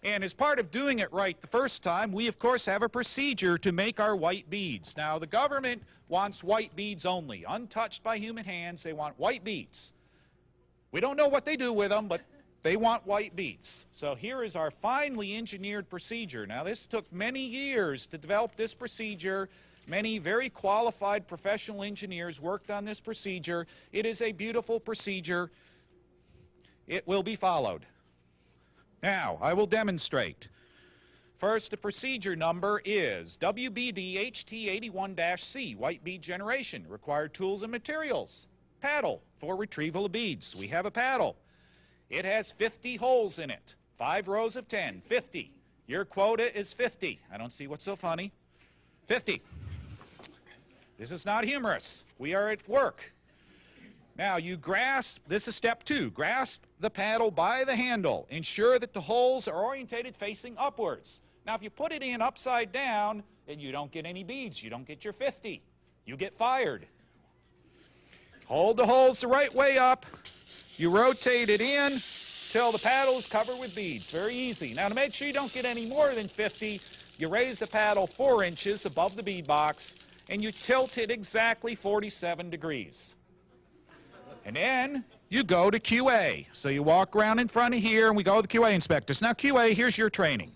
And as part of doing it right the first time, we of course have a procedure to make our white beads. Now the government wants white beads only, untouched by human hands. They want white beads. We don't know what they do with them, but they want white beads. So here is our finely engineered procedure. Now this took many years to develop this procedure. Many very qualified professional engineers worked on this procedure. It is a beautiful procedure. It will be followed. Now, I will demonstrate. First, the procedure number is WBD-HT81-C, white bead generation. Required tools and materials. Paddle for retrieval of beads. We have a paddle. It has 50 holes in it. 5 rows of 10, 50. Your quota is 50. I don't see what's so funny. 50. This is not humorous. We are at work. Now you grasp, this is step 2, grasp the paddle by the handle. Ensure that the holes are orientated facing upwards. Now if you put it in upside down, and you don't get any beads, you don't get your 50. You get fired. Hold the holes the right way up. You rotate it in till the paddle is covered with beads. Very easy. Now to make sure you don't get any more than 50, you raise the paddle 4 inches above the bead box, and you tilt it exactly 47 degrees. And then you go to QA. So you walk around in front of here, and we go to the QA inspectors. Now QA, here's your training.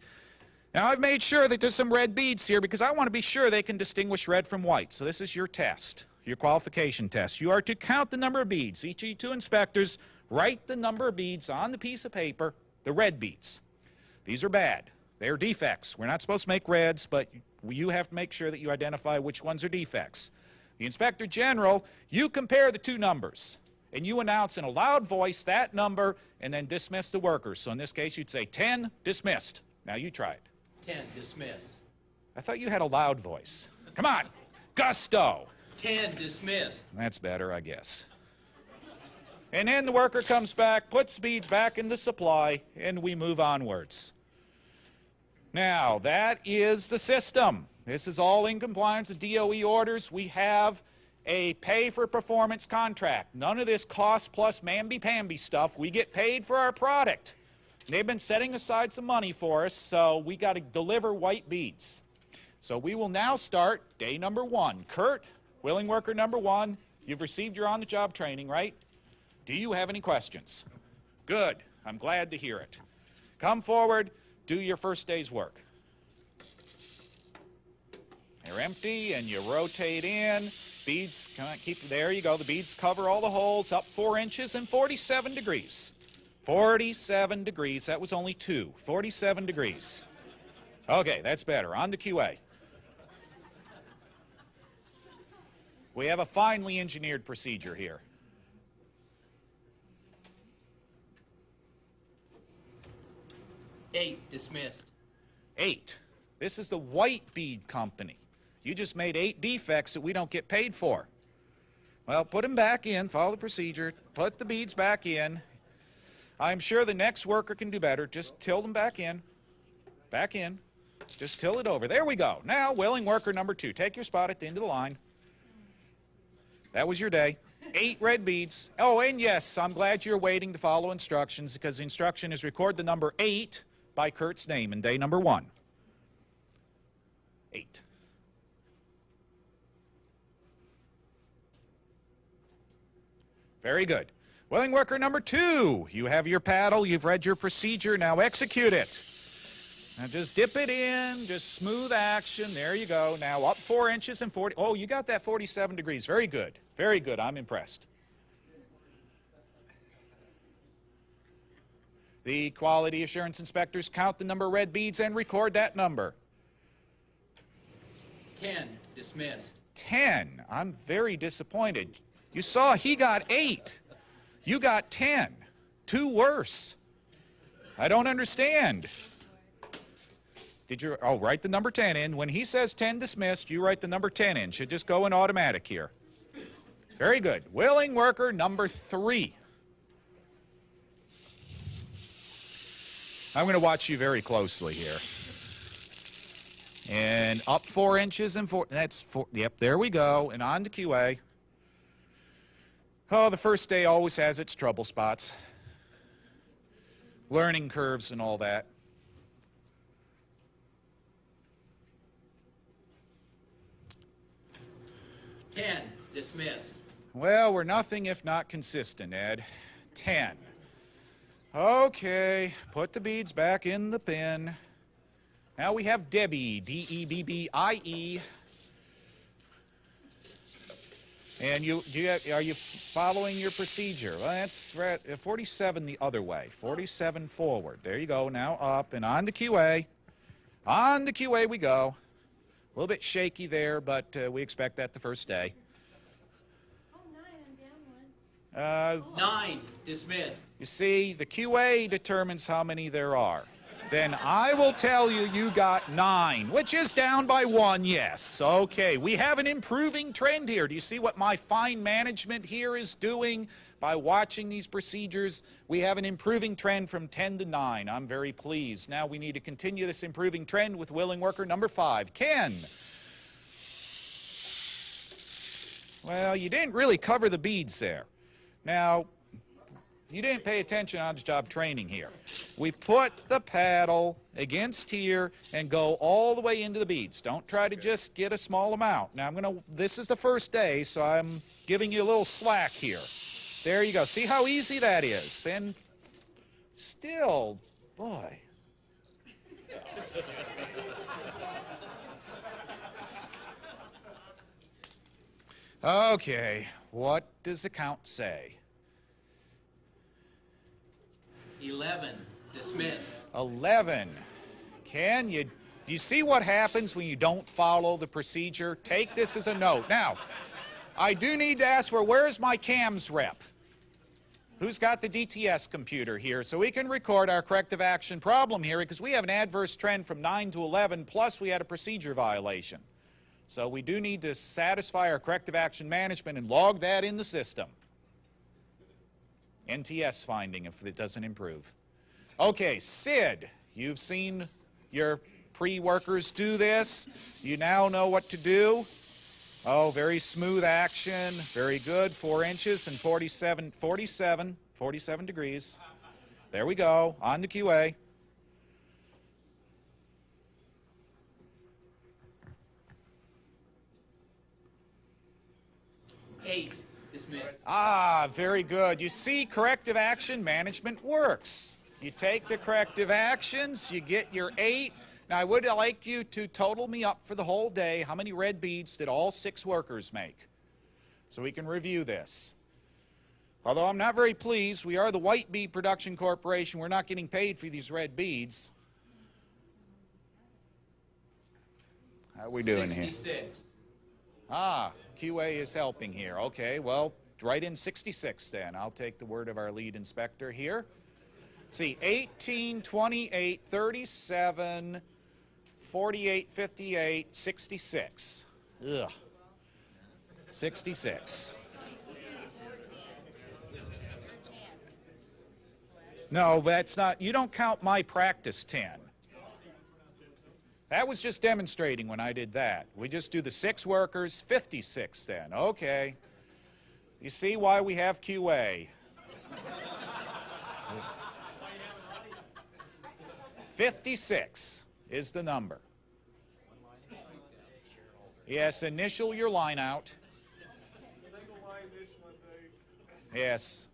Now I've made sure that there's some red beads here because I want to be sure they can distinguish red from white. So this is your test, your qualification test. You are to count the number of beads. Each of you 2 inspectors write the number of beads on the piece of paper, the red beads. These are bad. They are defects. We're not supposed to make reds, but you have to make sure that you identify which ones are defects. The Inspector General, you compare the 2 numbers. And you announce in a loud voice that number and then dismiss the workers. So in this case, you'd say 10, dismissed. Now you try it. 10, dismissed. I thought you had a loud voice. Come on, gusto. 10, dismissed. That's better, I guess. And then the worker comes back, puts beads back in the supply, and we move onwards. Now, that is the system. This is all in compliance with DOE orders. We have a pay-for-performance contract. None of this cost plus mamby-pamby stuff. We get paid for our product. They've been setting aside some money for us, so we got to deliver white beads. So we will now start day number 1. Kurt, willing worker number 1, you've received your on-the-job training, right? Do you have any questions? Good. I'm glad to hear it. Come forward, do your first day's work. They're empty, and you rotate in. Beads, there you go. The beads cover all the holes up 4 inches and 47 degrees. 47 degrees. That was only 2. 47 degrees. Okay, that's better. On to QA. We have a finely engineered procedure here. Eight, dismissed. 8. This is the white bead company. You just made 8 defects that we don't get paid for. Well, put them back in, follow the procedure, put the beads back in. I'm sure the next worker can do better. Just tilt them back in. Back in. Just tilt it over. There we go. Now, willing worker number 2. Take your spot at the end of the line. That was your day. 8 red beads. Oh, and yes, I'm glad you're waiting to follow instructions because the instruction is record the number 8 by Kurt's name in day number 1. 8. Very good. Willing worker number 2, you have your paddle, you've read your procedure, now execute it. Now just dip it in, just smooth action, there you go. Now up 4 inches and 40, oh, you got that 47 degrees, very good, I'm impressed. The quality assurance inspectors count the number of red beads and record that number. 10, dismissed. 10, I'm very disappointed. You saw he got 8. You got 10. 2 worse. I don't understand. Did you, oh, write the number 10 in. When he says 10 dismissed, you write the number 10 in. Should just go in automatic here. Very good. Willing worker number 3. I'm going to watch you very closely here. And up 4 inches and 4, that's 4, yep, there we go. And on to QA. Oh, the first day always has its trouble spots. Learning curves and all that. 10. Dismissed. Well, we're nothing if not consistent, Ed. 10. Okay, put the beads back in the bin. Now we have Debbie, D-E-B-B-I-E. And are you following your procedure? Well, that's right, 47 the other way, 47 forward. There you go, now up and on the QA. On the QA we go. A little bit shaky there, but we expect that the first day. Oh, 9, I'm down one. 9. Dismissed. You see, the QA determines how many there are. Then I will tell you you got 9, which is down by 1, yes. Okay, we have an improving trend here. Do you see what my fine management here is doing by watching these procedures? We have an improving trend from 10 to 9. I'm very pleased. Now we need to continue this improving trend with willing worker number 5, Ken. Well, you didn't really cover the beads there. Now, you didn't pay attention on the job training here. We put the paddle against here and go all the way into the beads. Don't try to just get a small amount. Now this is the first day, so I'm giving you a little slack here. There you go. See how easy that is? And still, boy. Okay, what does the count say? 11. Dismissed. 11. Ken, do you see what happens when you don't follow the procedure? Take this as a note. Now, I do need to ask where's my CAMS rep? Who's got the DTS computer here so we can record our corrective action problem here, because we have an adverse trend from 9 to 11, plus we had a procedure violation. So we do need to satisfy our corrective action management and log that in the system. NTS finding if it doesn't improve. Okay, Sid, you've seen your pre-workers do this. You now know what to do. Oh, very smooth action. Very good. 4 inches and 47 degrees. There we go. On the QA. Eight. Dismissed. Ah, very good. You see, corrective action management works. You take the corrective actions, you get your 8. Now, I would like you to total me up for the whole day. How many red beads did all 6 workers make? So we can review this. Although I'm not very pleased, we are the White Bead Production Corporation. We're not getting paid for these red beads. How are we doing here? 66. Ah, QA is helping here. Okay, well, write in 66 then. I'll take the word of our lead inspector here. Let's see, 18, 28, 37, 48, 58, 66. Ugh. 66. No, that's not, you don't count my practice 10. That was just demonstrating when I did that. We just do the 6 workers, 56 then. Okay. You see why we have QA. 56 is the number. Yes, initial your line out. Yes.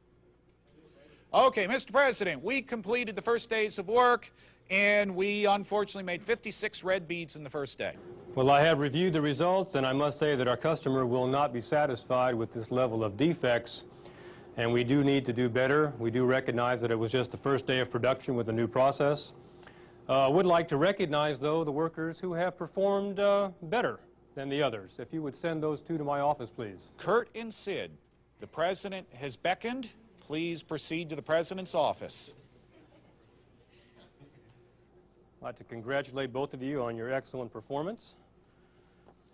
Okay, Mr. President, we completed the first days of work, and we unfortunately made 56 red beads in the first day. Well, I have reviewed the results, and I must say that our customer will not be satisfied with this level of defects, and we do need to do better. We do recognize that it was just the first day of production with a new process. Would like to recognize, though, the workers who have performed better than the others. If you would send those 2 to my office, please. Kurt and Sid, the President has beckoned. Please proceed to the President's office. I'd like to congratulate both of you on your excellent performance.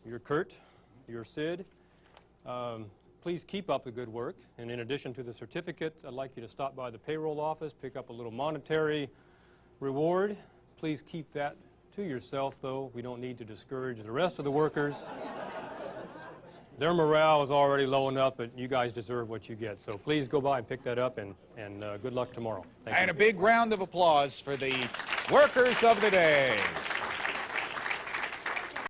You're Kurt, you're Sid. Please keep up the good work. And in addition to the certificate, I'd like you to stop by the payroll office, pick up a little monetary reward. Please keep that to yourself, though. We don't need to discourage the rest of the workers. Their morale is already low enough, but you guys deserve what you get. So please go by and pick that up, and good luck tomorrow. Thank you. And a big round of applause for the workers of the day.